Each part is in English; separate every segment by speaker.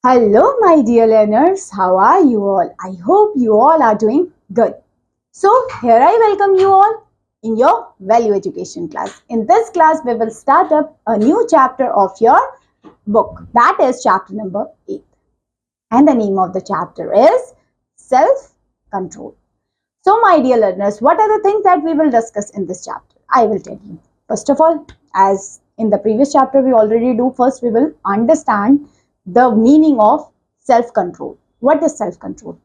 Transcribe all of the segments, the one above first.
Speaker 1: Hello, my dear learners. How are you all? I hope you all are doing good. So, here I welcome you all in your value education class. In this class, we will start up a new chapter of your book. That is chapter number 8. And the name of the chapter is Self Control. So, my dear learners, what are the things that we will discuss in this chapter? I will tell you. First of all, as in the previous chapter we already do, first we will understand the meaning of self-control. What is self-control?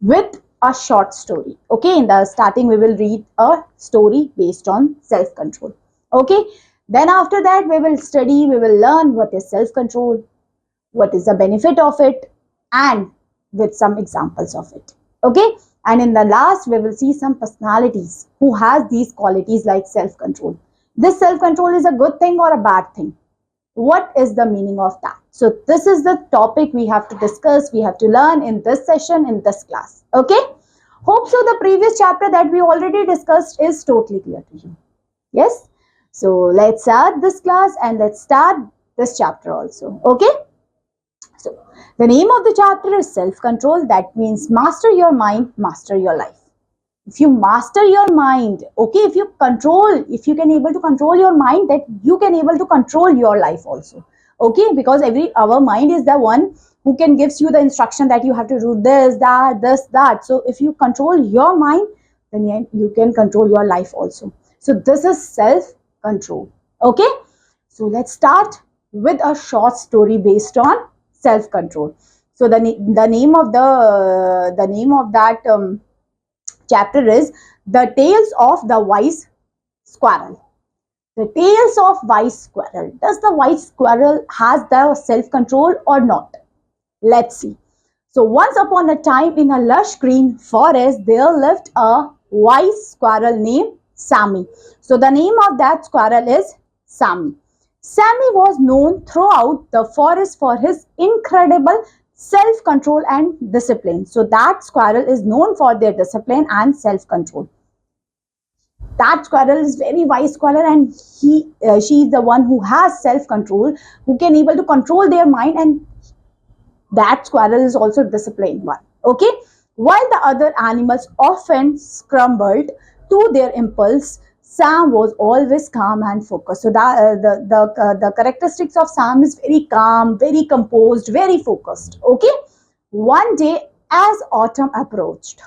Speaker 1: With a short story. Okay, in the starting we will read a story based on self-control. Okay, then after that we will study, we will learn what is self-control, what is the benefit of it, and with some examples of it. Okay, and in the last we will see some personalities who has these qualities like self-control. This self-control is a good thing or a bad thing? What is the meaning of that? So this is the topic we have to discuss, we have to learn in this session, in this class. Okay, hope so the previous chapter that we already discussed is totally clear to you. Yes, so let's start this class and let's start this chapter also. Okay, so the name of the chapter is self-control. That means master your mind, master your life. If you master your mind, okay, if you can able to control your mind, that you can able to control your life also. Okay, because our mind is the one who can gives you the instruction that you have to do this, that. So if you control your mind, then you can control your life also. So this is self-control. Okay, so let's start with a short story based on self-control. So the name of that chapter is The Tales of the Wise Squirrel. The Tales of Wise Squirrel. Does the wise squirrel has the self-control or not? Let's see. So once upon a time in a lush green forest, there lived a wise squirrel named Sammy. So the name of that squirrel is Sammy. Sammy was known throughout the forest for his incredible self-control and discipline. So that squirrel is known for their discipline and self-control. That squirrel is very wise squirrel, and she is the one who has self-control, who can able to control their mind, and that squirrel is also disciplined one. Okay, while the other animals often scrambled to their impulse, Sam was always calm and focused. So the characteristics of Sam is very calm, very composed, very focused. Okay, one day as autumn approached,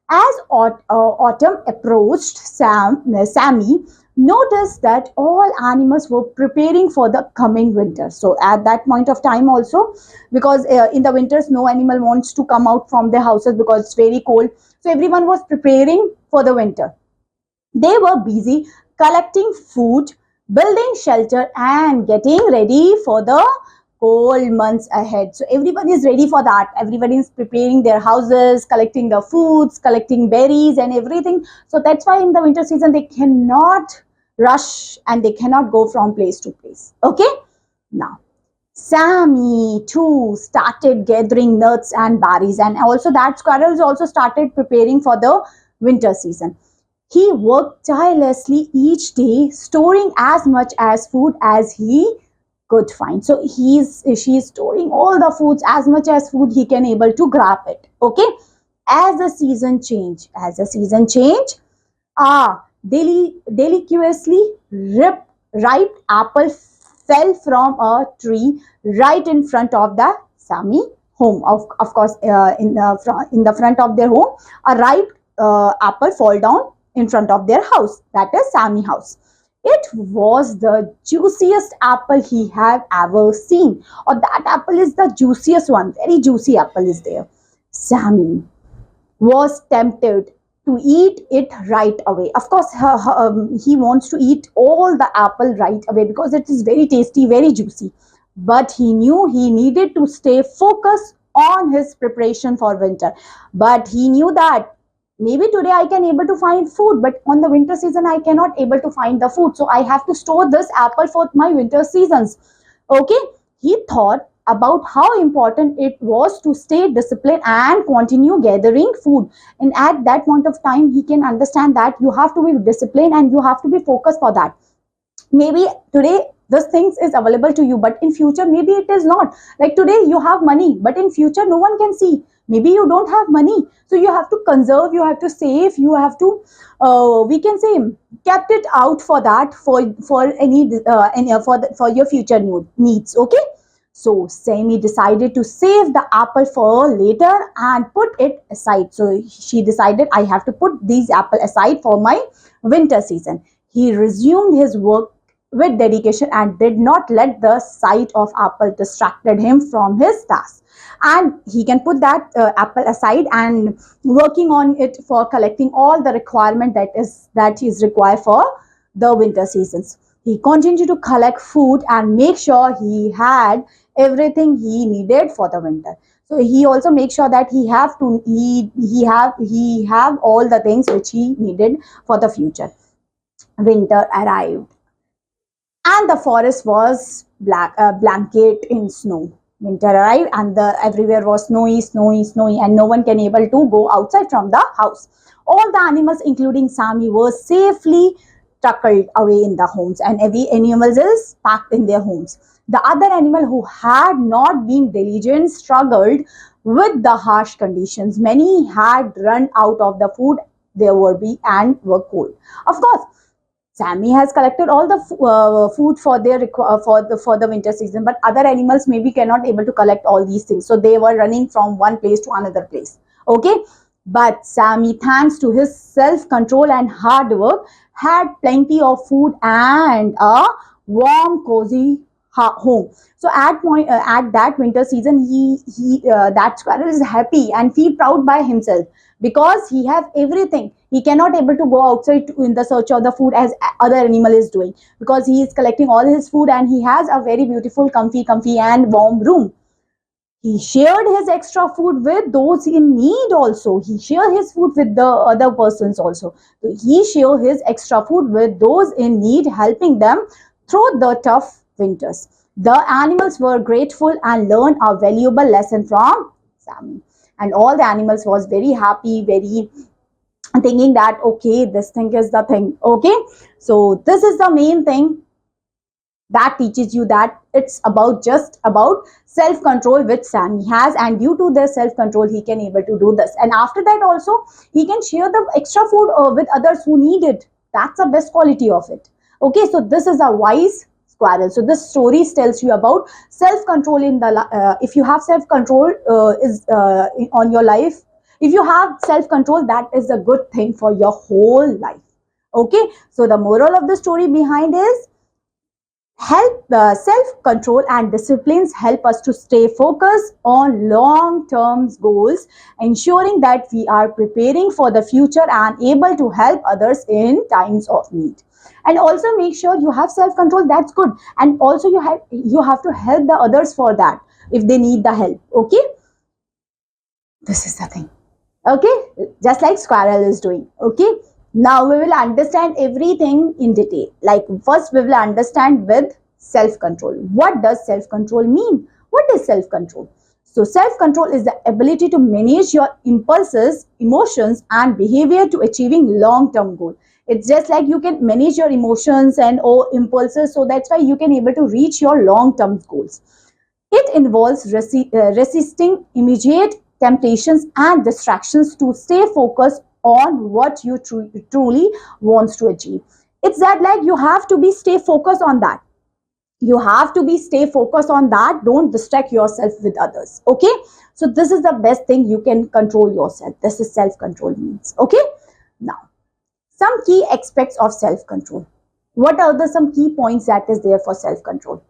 Speaker 1: autumn approached, Sammy noticed that all animals were preparing for the coming winter. So at that point of time also, because in the winters no animal wants to come out from their houses because it's very cold, so everyone was preparing for the winter. They were busy collecting food, building shelter, and getting ready for the cold months ahead. So everybody is ready for that. Everybody is preparing their houses, collecting the foods, collecting berries and everything. So that's why in the winter season they cannot rush and they cannot go from place to place. Okay, now Sammy too started gathering nuts and berries, and also that squirrels also started preparing for the winter season. He worked tirelessly each day, storing as much as food as he could find. So she's storing all the foods, as much as food he can able to grab it. Okay, as the season change, deliciously ripe apple fell from a tree right in front of the Sami home. Of course, in the front of their home, a ripe apple fall down in front of their house. That is Sami house. It was the juiciest apple he had ever seen. Or that apple is the juiciest one. Very juicy apple is there. Sammy was tempted to eat it right away. Of course, he wants to eat all the apple right away because it is very tasty, very juicy. But he knew he needed to stay focused on his preparation for winter. But he knew that maybe today I can able to find food, but on the winter season I cannot able to find the food. So I have to store this apple for my winter seasons. Okay, he thought about how important it was to stay disciplined and continue gathering food. And at that point of time, he can understand that you have to be disciplined and you have to be focused for that. Maybe today this things is available to you, but in future maybe it is not. Like today you have money, but in future no one can see. Maybe you don't have money, so you have to conserve, you have to save, you have to we can say kept it out for that, for any for your future needs. Okay, so Sammy decided to save the apple for later and put it aside. So she decided, I have to put these apple aside for my winter season. He resumed his work with dedication and did not let the sight of apple distracted him from his task. And he can put that apple aside and working on it for collecting all the requirement that is required for the winter seasons. He continued to collect food and make sure he had everything he needed for the winter. So he also makes sure that he have all the things which he needed for the future. Winter arrived and the forest was blanket in snow. Winter arrived and the everywhere was snowy, and no one can able to go outside from the house. All the animals, including Sammy, were safely tucked away in the homes, and every animal is packed in their homes. The other animal who had not been diligent struggled with the harsh conditions. Many had run out of the food there were be and were cold. Of course, Sammy has collected all the food for their for the winter season, but other animals maybe cannot able to collect all these things, so they were running from one place to another place. Okay, but Sammy, thanks to his self control and hard work, had plenty of food and a warm, cozy home. So at that winter season, he that squirrel is happy and feel proud by himself because he have everything. He cannot able to go outside in the search of the food as other animal is doing, because he is collecting all his food and he has a very beautiful comfy and warm room. He shared his extra food with those in need also. He shared his food with the other persons also. So he shared his extra food with those in need, helping them through the tough winters. The animals were grateful and learned a valuable lesson from Sammy. And all the animals was very happy, very thinking that okay, this thing is the thing. Okay, so this is the main thing that teaches you that it's about just about self-control which Sammy has, and due to their self-control he can able to do this, and after that also he can share the extra food with others who need it. That's the best quality of it. Okay, so this is a wise squirrel. So this story tells you about self-control in the if you have self-control is on your life, if you have self-control, that is a good thing for your whole life. Okay, so the moral of the story behind is help the self-control and disciplines help us to stay focused on long-term goals, ensuring that we are preparing for the future and able to help others in times of need. And also make sure you have self-control, that's good, and also you have to help the others for that if they need the help. Okay, this is the thing. Okay, just like squirrel is doing. Okay, now we will understand everything in detail. Like first we will understand with self-control. What does self-control mean? What is self-control? So self-control is the ability to manage your impulses, emotions and behavior to achieving long-term goal. It's just like you can manage your emotions and impulses, so that's why you can able to reach your long-term goals. It involves resisting immediate temptations and distractions to stay focused on what you truly wants to achieve. It's that like you have to be stay focused on that. You have to be stay focused on that. Don't distract yourself with others. Okay, so this is the best thing you can control yourself. This is self-control means. Okay, now some key aspects of self-control. What are the some key points that is there for self-control?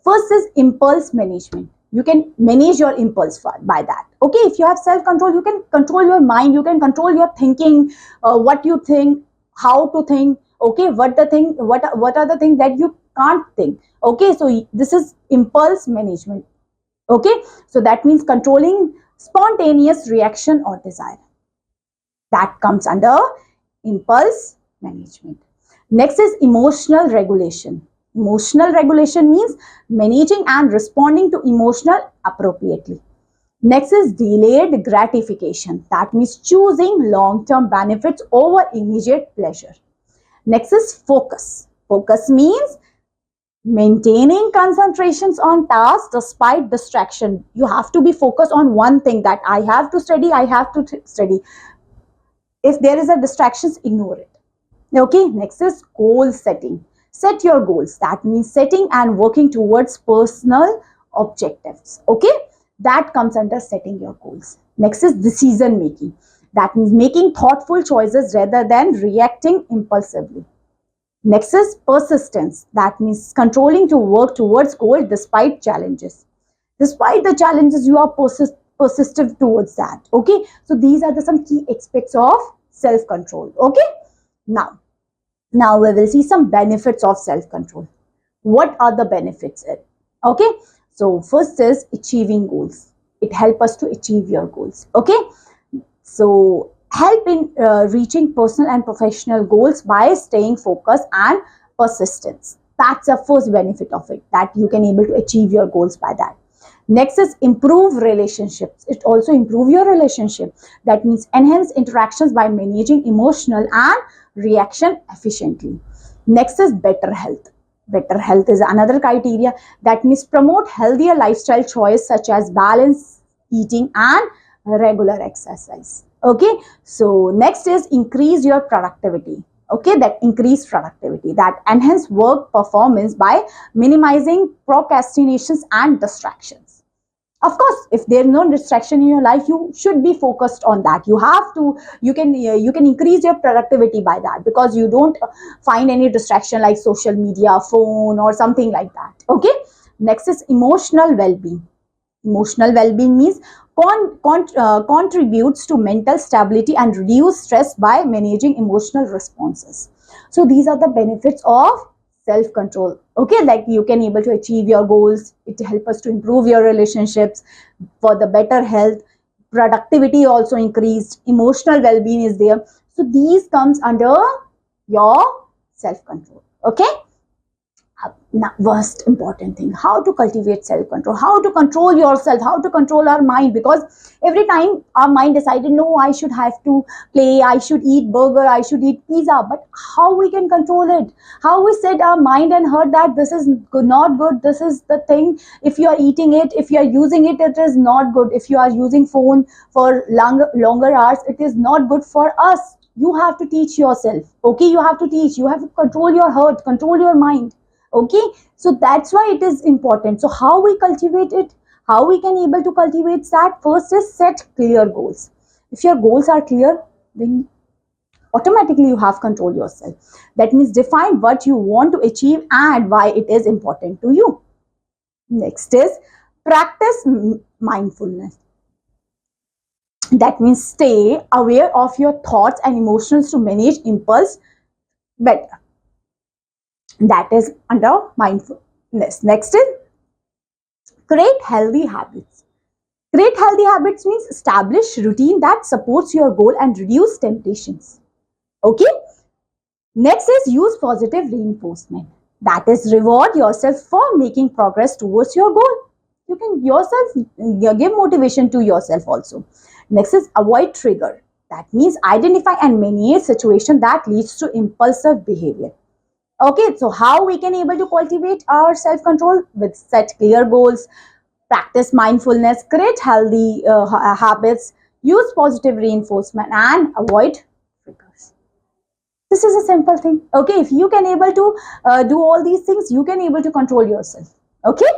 Speaker 1: First is impulse management. You can manage your impulse by that. Okay, if you have self-control, you can control your mind, you can control your thinking, what you think, how to think. Okay, what are the things that you can't think. Okay, so this is impulse management. Okay, so that means controlling spontaneous reaction or desire. That comes under impulse management. Next is emotional regulation. Emotional regulation means managing and responding to emotional appropriately. Next is delayed gratification. That means choosing long-term benefits over immediate pleasure. Next is focus. Focus means Maintaining concentrations on tasks despite distraction. You have to be focused on one thing, that I have to study, I have to study. If there is a distractions, ignore it. Okay, next is goal setting. Set your goals. That means setting and working towards personal objectives. Okay, that comes under setting your goals. Next is decision making. That means making thoughtful choices rather than reacting impulsively. Next is persistence. That means controlling to work towards goal despite challenges. Despite the challenges, you are persistent towards that. Okay, so these are the some key aspects of self control. Okay, now we will see some benefits of self control. What are the benefits? Okay, so first is achieving goals. It helps us to achieve your goals. Okay, so help in reaching personal and professional goals by staying focused and persistence. That's the first benefit of it, that you can able to achieve your goals by that. Next is improve relationships. It also improve your relationship. That means enhance interactions by managing emotional and reaction efficiently. Next is better health. Better health is another criteria. That means promote healthier lifestyle choice such as balanced eating and regular exercise. Okay, so next is increase your productivity. Okay, that increase productivity, that enhance work performance by minimizing procrastinations and distractions. Of course, if there's no distraction in your life, you should be focused on that. You have to, you can increase your productivity by that, because you don't find any distraction like social media, phone, or something like that. Okay, next is emotional well-being. Emotional well-being means contributes to mental stability and reduce stress by managing emotional responses. So these are the benefits of self-control. Okay, like you can able to achieve your goals. It helps us to improve your relationships, for the better health. Productivity also increased. Emotional well-being is there. So these comes under your self-control. Okay, now first important thing, how to cultivate self control, how to control yourself, how to control our mind. Because every time our mind decided, no, I should have to play, I should eat burger, I should eat pizza, but how we can control it? How we set our mind and heart that this is good, not good, this is the thing. If you are eating it, if you are using it, it is not good. If you are using phone for longer hours, it is not good for us. You have to teach yourself. Okay, you have to teach, you have to control your heart, control your mind. Okay, so that's why it is important. So how we cultivate it, how we can able to cultivate that? First is set clear goals. If your goals are clear, then automatically you have control yourself. That means define what you want to achieve and why it is important to you. Next is practice mindfulness. That means stay aware of your thoughts and emotions to manage impulse better. That is under mindfulness. Next is create healthy habits. Create healthy habits means establish routine that supports your goal and reduce temptations. Okay. Next is use positive reinforcement. That is reward yourself for making progress towards your goal. You can yourself give motivation to yourself also. Next is avoid trigger. That means identify and manage situation that leads to impulsive behavior. Okay, so how we can able to cultivate our self-control? With set clear goals, practice mindfulness, create healthy habits, use positive reinforcement, and avoid triggers. This is a simple thing. Okay, if you can able to do all these things, you can able to control yourself. Okay,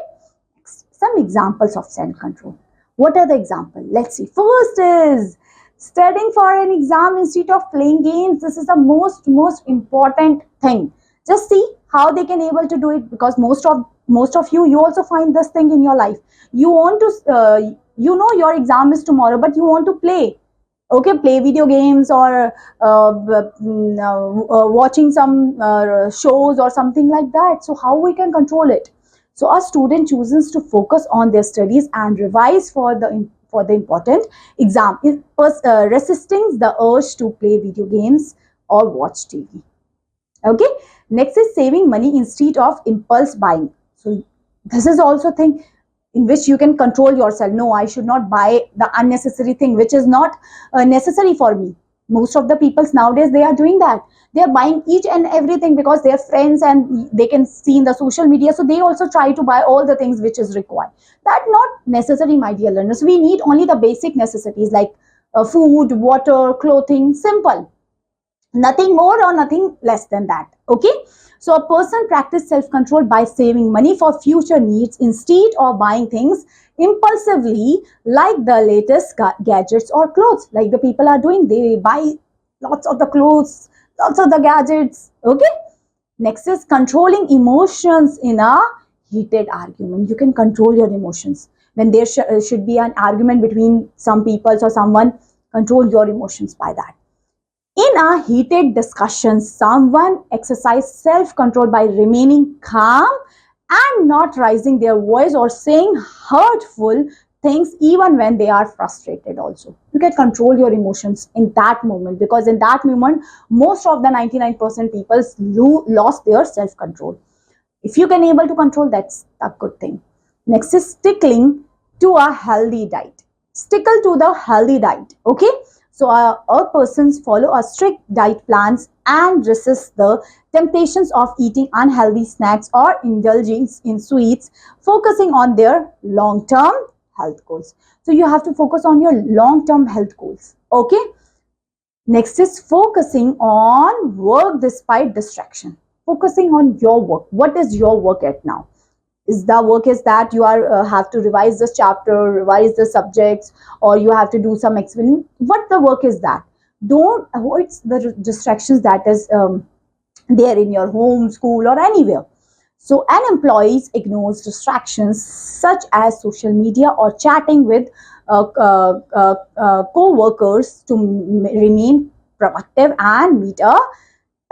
Speaker 1: next, some examples of self-control. What are the examples? Let's see. First is studying for an exam instead of playing games. This is the most important thing. Just see how they can able to do it, because most of you also find this thing in your life. You want to you know your exam is tomorrow, but you want to play. Okay, play video games, or watching some shows or something like that. So how we can control it? So a student chooses to focus on their studies and revise for the important exam, is resisting the urge to play video games or watch TV. Okay, next is saving money instead of impulse buying. So this is also thing in which you can control yourself. No, I should not buy the unnecessary thing which is not necessary for me. Most of the peoples nowadays, they are doing that. They are buying each and everything because they are friends and they can see in the social media, so they also try to buy all the things which is required. That not necessary, my dear learners. We need only the basic necessities like food, water, clothing, simple, nothing more or nothing less than that. Okay, so a person practice self control by saving money for future needs instead of buying things impulsively, like the latest gadgets or clothes, like the people are doing. They buy lots of the clothes, lots of the gadgets. Okay, next is controlling emotions in a heated argument. You can control your emotions when there should be an argument between some people or someone. Control your emotions by that. In a heated discussion, someone exercise self-control by remaining calm and not raising their voice or saying hurtful things even when they are frustrated. Also, you can control your emotions in that moment, because in that moment most of the 99% people lost their self-control. If you can able to control, that's a good thing. Next is sticking to a healthy diet. Stickle to the healthy diet. Okay, so all persons follow a strict diet plans and resist the temptations of eating unhealthy snacks or indulging in sweets, focusing on their long-term health goals. So you have to focus on your long-term health goals. Okay, next is focusing on work despite distraction. Focusing on your work. What is your work at now? Is the work is that you are have to revise this chapter, revise the subjects, or you have to do some experiment? What the work is that? Don't avoid the distractions that is there in your home, school, or anywhere. So an employee ignores distractions such as social media or chatting with co-workers to remain productive and meet a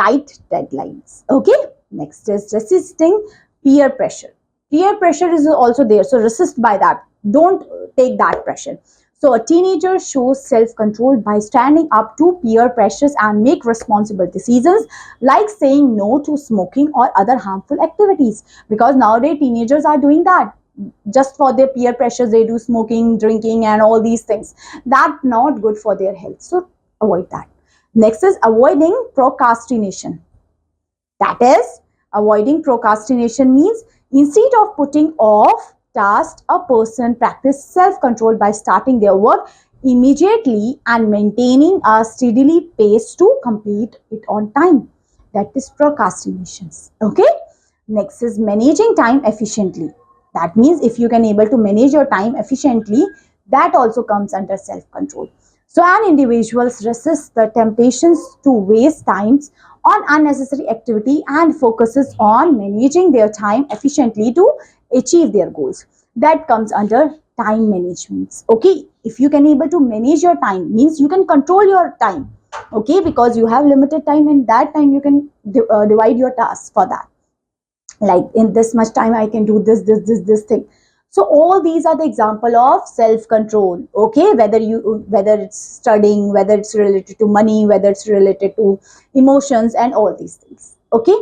Speaker 1: tight deadlines. Okay, next is resisting peer pressure. Peer pressure is also there, so resist by that. Don't take that pressure. So a teenager shows self-control by standing up to peer pressures and make responsible decisions, like saying no to smoking or other harmful activities. Because nowadays teenagers are doing that just for their peer pressures. They do smoking, drinking, and all these things. That's not good for their health. So avoid that. Next is avoiding procrastination. That is, avoiding procrastination means instead of putting off tasks, a person practice self-control by starting their work immediately and maintaining a steadily pace to complete it on time. That is procrastinations. Okay. Next is managing time efficiently. That means if you can able to manage your time efficiently, that also comes under self-control. So an individual resists the temptations to waste times on unnecessary activity and focuses on managing their time efficiently to achieve their goals. That comes under time management. Okay, if you can able to manage your time, means you can control your time. Okay, because you have limited time, and that time you can divide your tasks for that. Like in this much time I can do this thing. So all these are the example of self control. Okay, whether it's studying, whether it's related to money, whether it's related to emotions, and all these things. Okay,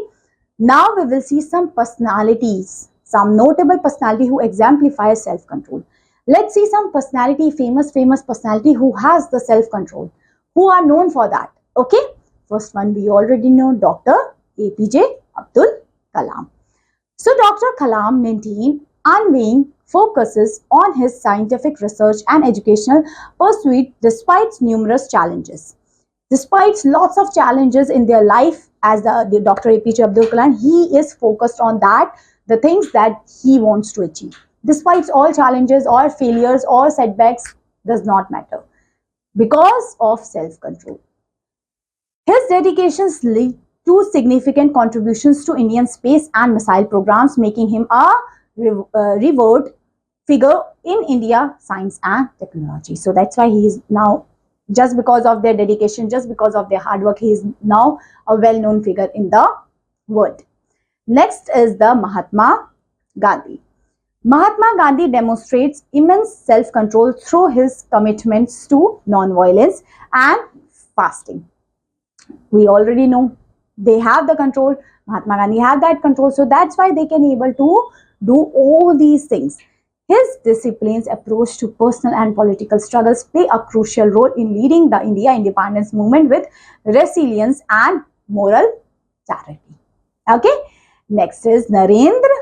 Speaker 1: now we will see some personalities, some notable personality who exemplify self control. Let's see some personality, famous personality who has the self control, who are known for that. Okay, first one we already know, Dr. APJ Abdul Kalam. So Dr. Kalam maintained unwavering focuses on his scientific research and educational pursuit despite numerous challenges. Despite lots of challenges in their life, as the Dr. APJ Abdul Kalam, he is focused on that, the things that he wants to achieve. Despite all challenges or failures or setbacks, does not matter, because of self-control. His dedications lead to significant contributions to Indian space and missile programs, making him a revered figure in India science and technology. So that's why he is now, just because of their dedication, just because of their hard work, he is now a well-known figure in the world. Next is the Mahatma Gandhi. Mahatma Gandhi demonstrates immense self-control through his commitments to non-violence and fasting. We already know they have the control. Mahatma Gandhi have that control, so that's why they can able to do all these things. His disciplined approach to personal and political struggles play a crucial role in leading the India independence movement with resilience and moral charity. Okay, next is Narendra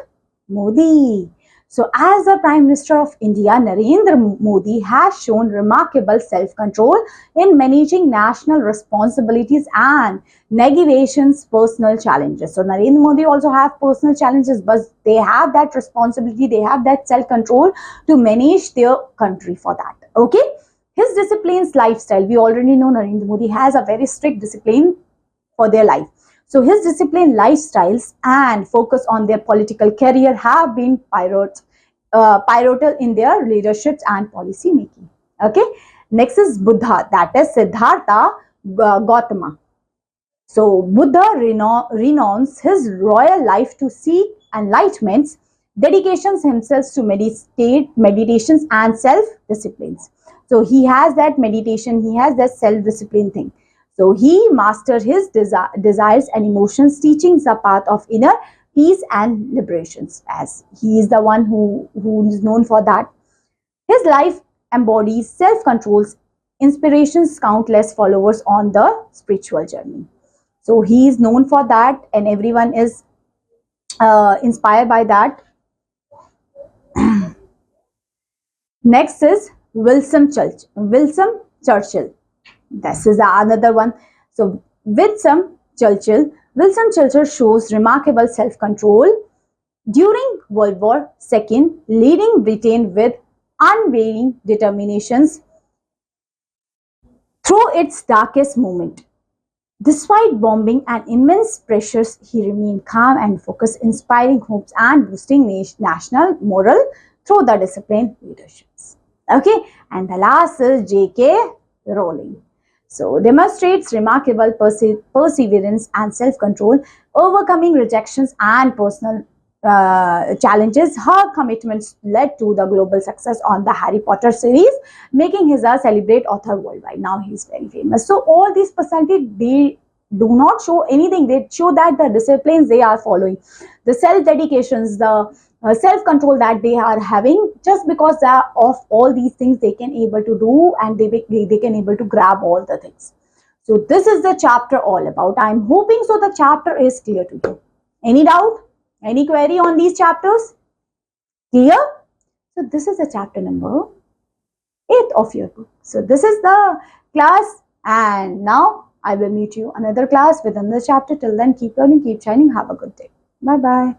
Speaker 1: Modi. So, as the Prime Minister of India, Narendra Modi has shown remarkable self-control in managing national responsibilities and navigations personal challenges. So, Narendra Modi also have personal challenges, but they have that responsibility, they have that self-control to manage their country for that. Okay, his disciplined lifestyle. We already know Narendra Modi has a very strict discipline for their life. So his disciplined lifestyles and focus on their political career have been pivotal in their leaderships and policy making. Okay. Next is Buddha, that is Siddhartha Gautama. So Buddha renounced his royal life to seek enlightenment, dedications himself to meditations and self-disciplines. So he has that meditation, he has that self-discipline thing. So he mastered his desires and emotions, teaching the path of inner peace and liberations, as he is the one who is known for that. His life embodies self-controls, inspirations countless followers on the spiritual journey. So he is known for that, and everyone is inspired by that. Next is Winston Churchill. This is another one. So Winston Churchill shows remarkable self-control during World War II, leading Britain with unwavering determinations through its darkest moment. Despite bombing and immense pressures, he remained calm and focused, inspiring hopes and boosting national morale through the disciplined leaderships. Okay, and the last is J.K. Rowling. So demonstrates remarkable perseverance and self-control, overcoming rejections and personal challenges. Her commitments led to the global success on the Harry Potter series, making his a celebrated author worldwide. Now he is very famous. So all these personalities, they do not show anything. They show that the disciplines they are following, the self-dedications, the self-control that they are having, just because of all these things they can able to do, and they can able to grab all the things. So this is the chapter all about. I'm hoping so the chapter is clear to you. Any doubt, any query on these chapters? Clear? So this is the chapter number 8 of your book. So this is the class, and now I will meet you another class with another chapter. Till then, keep learning, keep shining. Have a good day. Bye bye.